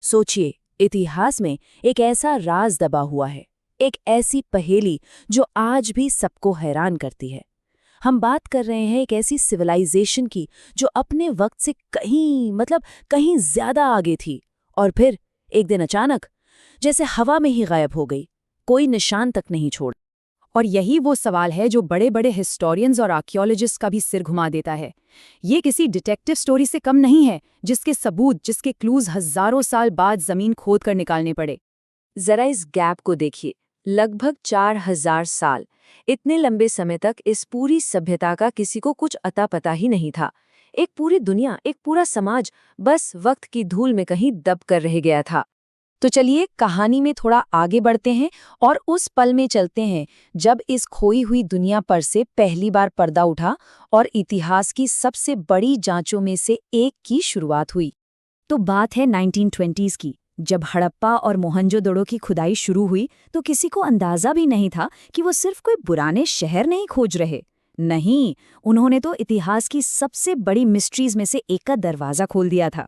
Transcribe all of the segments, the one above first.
सोचिए, इतिहास में एक ऐसा राज दबा हुआ है, एक ऐसी पहेली जो आज भी सबको हैरान करती है। हम बात कर रहे हैं एक ऐसी सिविलाइजेशन की जो अपने वक्त से कहीं कहीं ज्यादा आगे थी, और फिर एक दिन अचानक जैसे हवा में ही गायब हो गई, कोई निशान तक नहीं छोड़। और यही वो सवाल है जो बड़े बड़े हिस्टोरियंस और आर्कियोलॉजिस्ट का भी सिर घुमा देता है। ये किसी डिटेक्टिव स्टोरी से कम नहीं है, जिसके सबूत, जिसके क्लूज हजारों साल बाद जमीन खोद कर निकालने पड़े। जरा इस गैप को देखिए, लगभग 4000 साल। इतने लंबे समय तक इस पूरी सभ्यता का किसी को कुछ अता पता ही नहीं था। एक पूरी दुनिया, एक पूरा समाज बस वक्त की धूल में कहीं दब कर रह गया था। तो चलिए कहानी में थोड़ा आगे बढ़ते हैं और उस पल में चलते हैं जब इस खोई हुई दुनिया पर से पहली बार पर्दा उठा और इतिहास की सबसे बड़ी जांचों में से एक की शुरुआत हुई। तो बात है 1920s की, जब हड़प्पा और मोहनजोदड़ो की खुदाई शुरू हुई तो किसी को अंदाजा भी नहीं था कि वो सिर्फ कोई पुराने शहर नहीं खोज रहे। नहीं, उन्होंने तो इतिहास की सबसे बड़ी मिस्ट्रीज में से एक का दरवाजा खोल दिया था।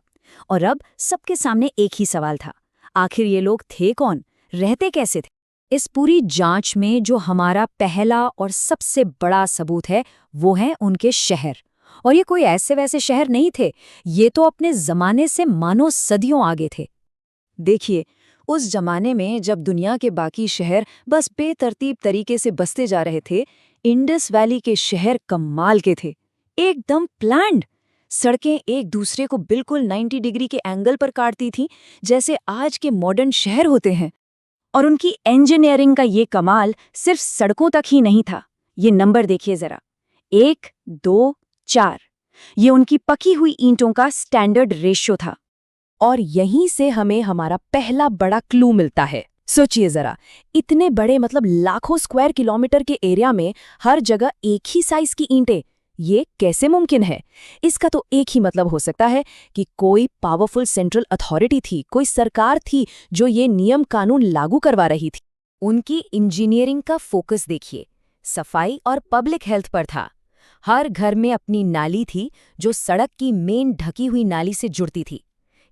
और अब सबके सामने एक ही सवाल था, आखिर ये लोग थे कौन, रहते कैसे थे? इस पूरी जांच में जो हमारा पहला और सबसे बड़ा सबूत है वो है उनके शहर। और ये कोई ऐसे वैसे शहर नहीं थे, ये तो अपने जमाने से मानो सदियों आगे थे। देखिए, उस जमाने में जब दुनिया के बाकी शहर बस बेतरतीब तरीके से बसते जा रहे थे, इंडस वैली के शहर कमाल के थे, एकदम प्लान्ड। सड़कें एक दूसरे को बिल्कुल 90 डिग्री के एंगल पर काटती थीं, जैसे आज के मॉडर्न शहर होते हैं। और उनकी इंजीनियरिंग का ये कमाल सिर्फ सड़कों तक ही नहीं था। ये नंबर देखिए जरा, 1, 2, 4, ये उनकी पकी हुई ईंटों का स्टैंडर्ड रेशियो था। और यहीं से हमें हमारा पहला बड़ा क्लू मिलता है। सोचिए जरा, इतने बड़े लाखों स्क्वायर किलोमीटर के एरिया में हर जगह एक ही साइज की ईंटें, ये कैसे मुमकिन है? इसका तो एक ही मतलब हो सकता है कि कोई पावरफुल सेंट्रल अथॉरिटी थी, कोई सरकार थी जो ये नियम कानून लागू करवा रही थी। उनकी इंजीनियरिंग का फोकस देखिए, सफाई और पब्लिक हेल्थ पर था। हर घर में अपनी नाली थी जो सड़क की मेन ढकी हुई नाली से जुड़ती थी।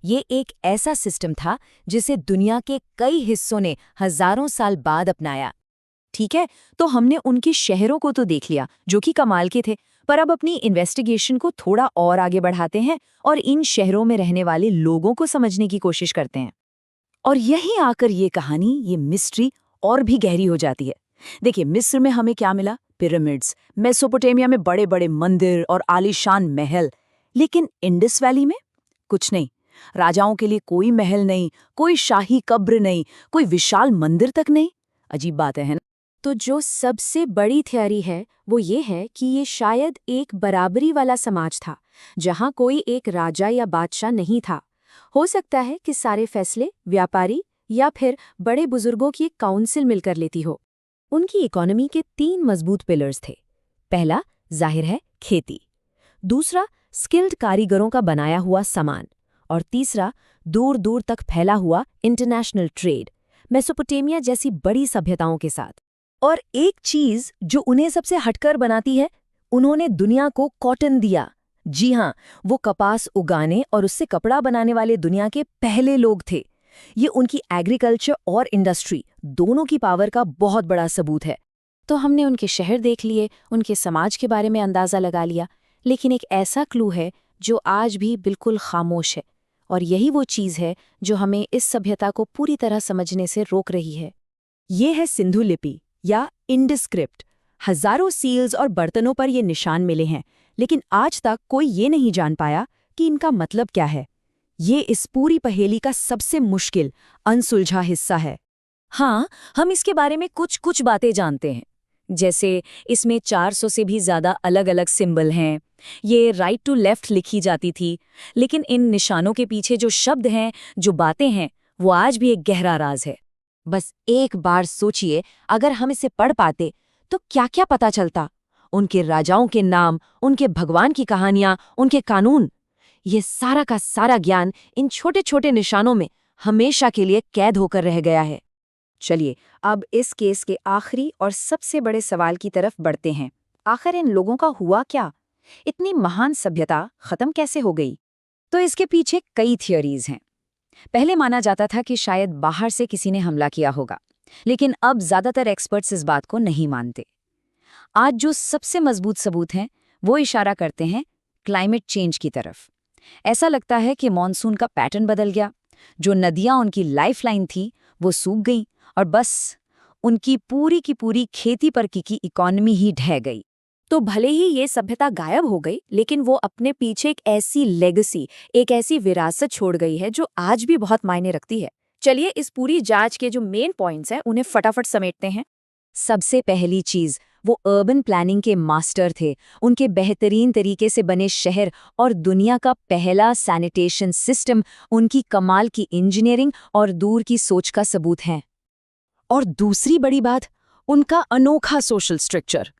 ये एक ऐसा सिस्टम था जिसे दुनिया के कई हिस्सों ने हजारों साल बाद अपनाया। ठीक है, तो हमने उनके शहरों को तो देख लिया जो कि कमाल के थे, पर अब अपनी इन्वेस्टिगेशन को थोड़ा और आगे बढ़ाते हैं और इन शहरों में रहने वाले लोगों को समझने की कोशिश करते हैं। और यहीं आकर ये कहानी, ये मिस्ट्री और भी गहरी हो जाती है। देखिए, मिस्र में हमें क्या मिला? पिरामिड्स, मेसोपोटामिया में बड़े बड़े मंदिर और आलीशान महल। लेकिन इंडस वैली में कुछ नहीं। राजाओं के लिए कोई महल नहीं, कोई शाही कब्र नहीं, कोई विशाल मंदिर तक नहीं। अजीब बात है ना? तो जो सबसे बड़ी थ्योरी है वो ये है कि ये शायद एक बराबरी वाला समाज था, जहां कोई एक राजा या बादशाह नहीं था। हो सकता है कि सारे फैसले व्यापारी या फिर बड़े बुजुर्गों की एक काउंसिल मिलकर लेती हो। उनकी इकोनॉमी के 3 मजबूत पिलर्स थे। पहला, जाहिर है, खेती। दूसरा, स्किल्ड कारीगरों का बनाया हुआ सामान। और तीसरा, दूर दूर तक फैला हुआ इंटरनेशनल ट्रेड, मेसोपोटामिया जैसी बड़ी सभ्यताओं के साथ। और एक चीज जो उन्हें सबसे हटकर बनाती है, उन्होंने दुनिया को कॉटन दिया। जी हाँ, वो कपास उगाने और उससे कपड़ा बनाने वाले दुनिया के पहले लोग थे। ये उनकी एग्रीकल्चर और इंडस्ट्री दोनों की पावर का बहुत बड़ा सबूत है। तो हमने उनके शहर देख लिए, उनके समाज के बारे में अंदाजा लगा लिया, लेकिन एक ऐसा क्लू है जो आज भी बिल्कुल खामोश है। और यही वो चीज है जो हमें इस सभ्यता को पूरी तरह समझने से रोक रही है। ये है सिंधु लिपि या इंडस स्क्रिप्ट। हजारों सील्स और बर्तनों पर ये निशान मिले हैं, लेकिन आज तक कोई ये नहीं जान पाया कि इनका मतलब क्या है। ये इस पूरी पहेली का सबसे मुश्किल, अनसुलझा हिस्सा है। हाँ, हम इसके बारे में कुछ बातें जानते हैं, जैसे इसमें 400 से भी ज्यादा अलग अलग सिंबल हैं। ये राइट टू लेफ्ट लिखी जाती थी, लेकिन इन निशानों के पीछे जो शब्द हैं, जो बातें हैं, वो आज भी एक गहरा राज है। बस एक बार सोचिए, अगर हम इसे पढ़ पाते तो क्या क्या पता चलता। उनके राजाओं के नाम, उनके भगवान की कहानियां, उनके कानून, ये सारा का सारा ज्ञान इन छोटे छोटे निशानों में हमेशा के लिए कैद होकर रह गया है। चलिए अब इस केस के आखिरी और सबसे बड़े सवाल की तरफ बढ़ते हैं। आखिर इन लोगों का हुआ क्या? इतनी महान सभ्यता खत्म कैसे हो गई? तो इसके पीछे कई थियोरीज हैं। पहले माना जाता था कि शायद बाहर से किसी ने हमला किया होगा, लेकिन अब ज्यादातर एक्सपर्ट्स इस बात को नहीं मानते। आज जो सबसे मजबूत सबूत हैं, वो इशारा करते हैं क्लाइमेट चेंज की तरफ। ऐसा लगता है कि मॉनसून का पैटर्न बदल गया, जो नदियां उनकी लाइफलाइन थी वो सूख गईं और बस उनकी पूरी की पूरी खेती पर की इकोनॉमी ही ढह गई। तो भले ही ये सभ्यता गायब हो गई, लेकिन वो अपने पीछे एक ऐसी लेगेसी, एक ऐसी विरासत छोड़ गई है जो आज भी बहुत मायने रखती है। चलिए इस पूरी जांच के जो मेन पॉइंट्स हैं उन्हें फटाफट समेटते हैं। सबसे पहली चीज, वो अर्बन प्लानिंग के मास्टर थे। उनके बेहतरीन तरीके से बने शहर और दुनिया का पहला सैनिटेशन सिस्टम उनकी कमाल की इंजीनियरिंग और दूर की सोच का सबूत हैं। और दूसरी बड़ी बात, उनका अनोखा सोशल स्ट्रक्चर।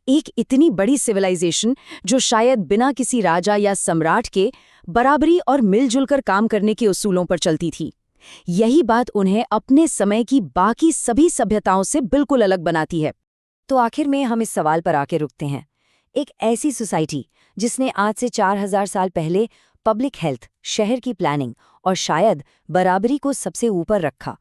एक इतनी बड़ी सिविलाइजेशन जो शायद बिना किसी राजा या सम्राट के बराबरी और मिलजुल कर काम करने के उसूलों पर चलती थी। यही बात उन्हें अपने समय की बाकी सभी सभ्यताओं से बिल्कुल अलग बनाती है। तो आखिर में हम इस सवाल पर आके रुकते हैं। एक ऐसी सोसाइटी जिसने आज से 4000 साल पहले पब्लिक हेल्थ, शहर की प्लानिंग और शायद बराबरी को सबसे ऊपर रखा,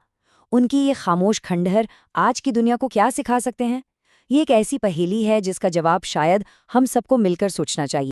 उनकी ये खामोश खंडहर आज की दुनिया को क्या सिखा सकते हैं? ये एक ऐसी पहेली है जिसका जवाब शायद हम सबको मिलकर सोचना चाहिए।